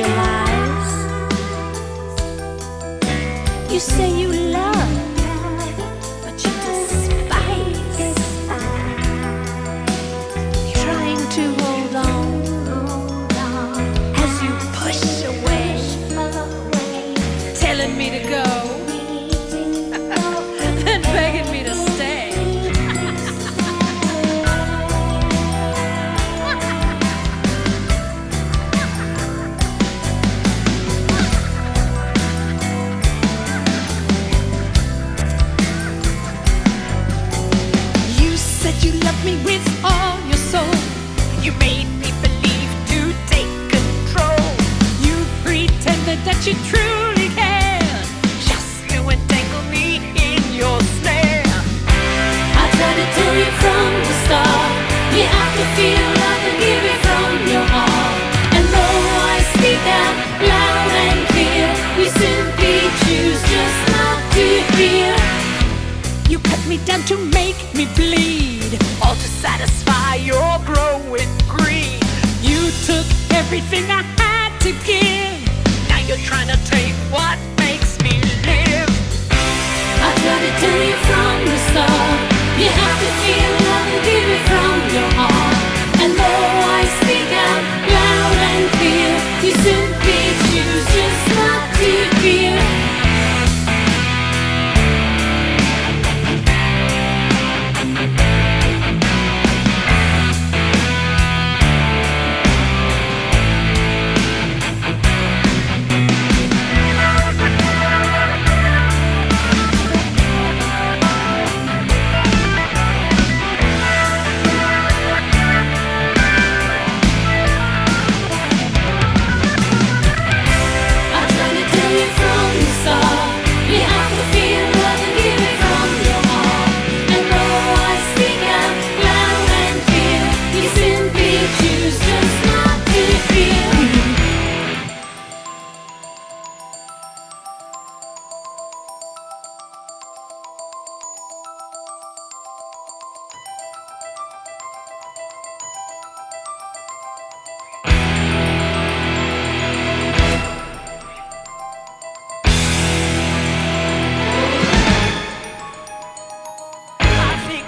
your lies. You say you love, but you despise. Trying to hold on as you push away, telling me to go, then begging me to stay. You love me with all your soul. You made me believe to take control. You pretended that you truly cared, just to entangle me in your snare. I tried to tell you from the start, you have to feel love and give it from your heart. And though I speak out loud and clear, you simply choose just not to hear. You cut me down to make me bleed, all to satisfy your growing greed. You took everything I had to give. Now you're trying to take what makes me live. I tried to tell you from the start, you have to feel love and give it from your heart. And though I speak out loud and clear, you simply choose just not to hear.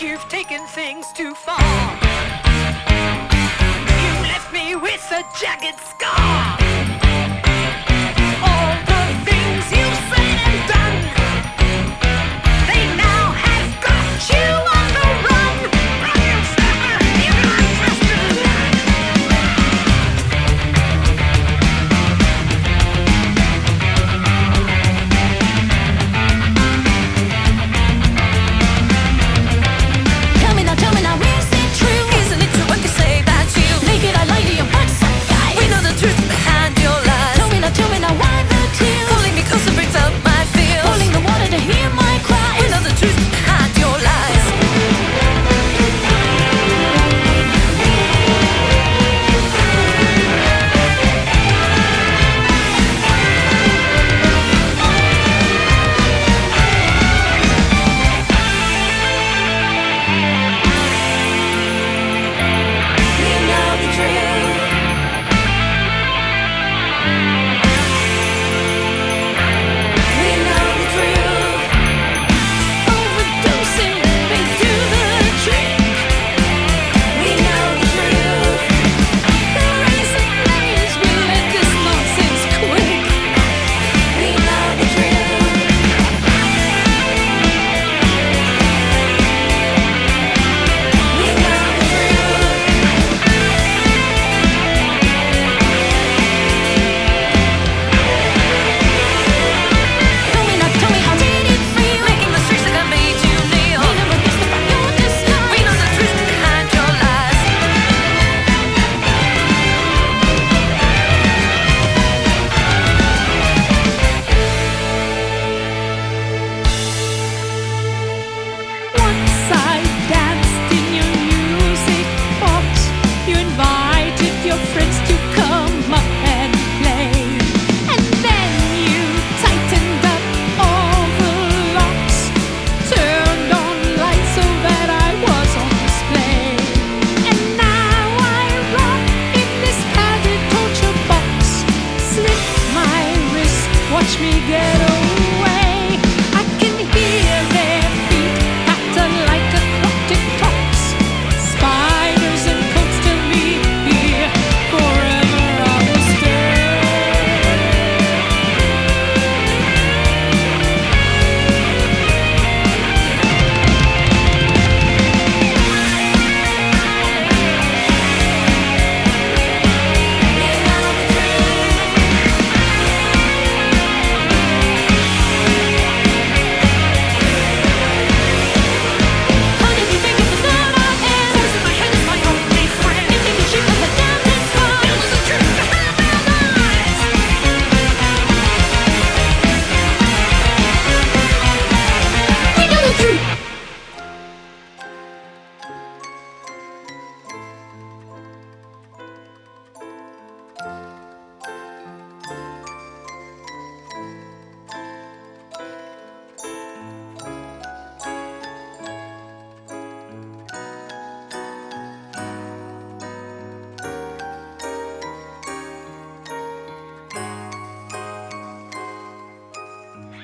You've taken things too far. You left me with a jagged scar. All the things you've said and done, they now have got you on the run. Run, you snapper, you can't trust your Tell me now, is it true? Isn't it true when they say that you naked I lie to your butt? We know the truth behind watch me get away. I can hear their feet patter like a clock tick-tocks. Spiders and coats to me here, forever I will stay.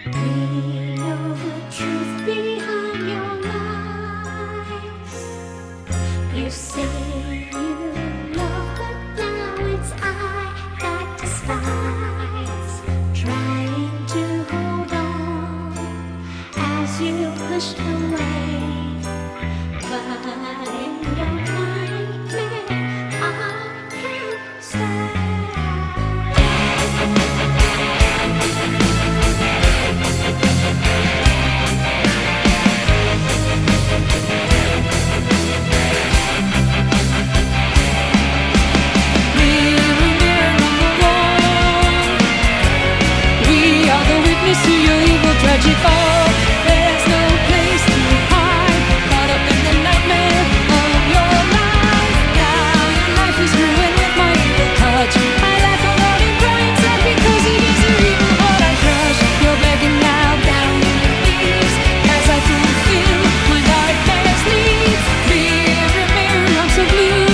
We know the truth behind your lies. You say you love, but now it's I that despise. Trying to hold on as you pushed away, but in your nightmare I can't stay. To your evil, tragic fall. There's no place to hide, caught up in the nightmare of your life. Now your life is ruined with my evil touch. My life alone in crying sad because it is your evil heart I crush. You're begging now down on your knees as I fulfill my darkest needs. Mirror, mirror, I'm so blue.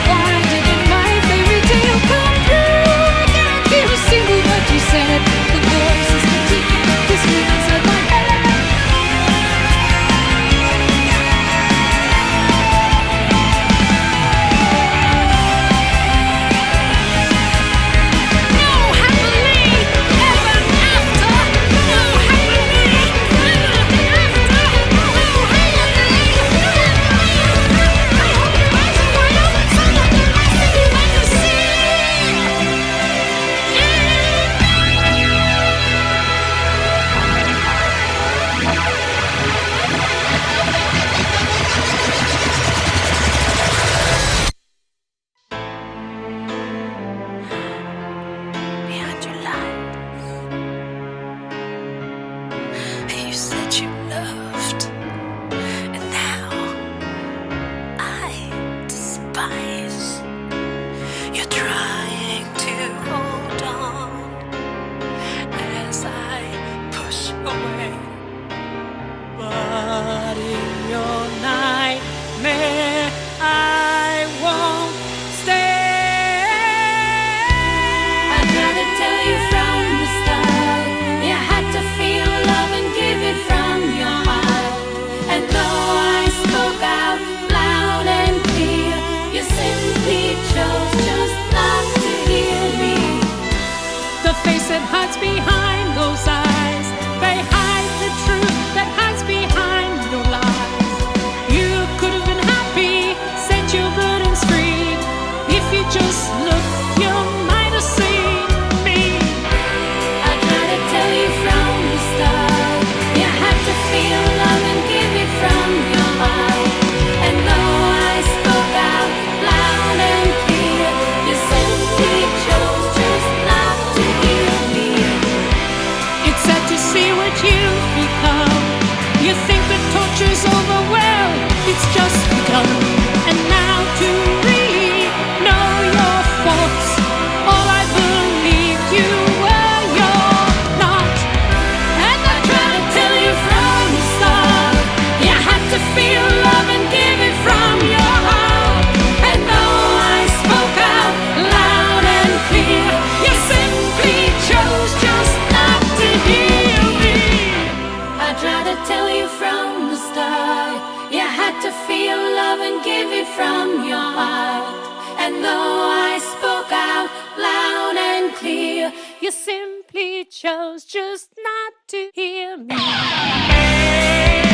Why didn't my fairy tale come true? I can't hear a single word you said. The voices continue to scream inside my head. No happily ever after. No happily ever after. No happily ever after. I hope your eyes are wide open so that the rest of you understand. Behind your lies, you said you loved, and now I despise. You're trying to hold on as I push away, but in your nightmare I won't stay. I tried to tell you from the start, you had to feel love and give it from your heart. And though I spoke out loud and clear, you simply chose just not to hear me. The face that hides behind those eyes, they hide the truth that hides behind your lies. You could have been happy, set your burdens free. If you just looked, you might have seen me. I tried to tell you from the start, you had to feel love and give it from your heart. And though I spoke out loud and clear, you simply chose just not to hear me. It's sad to see what you've become. You think the torture's over, well, it's just begun. And now to really know your faults, all I believed you were, you're not. And I tried to tell you from the start, you had to feel love and give it from your heart. And though I spoke out loud and clear, you simply You simply chose just not to hear me.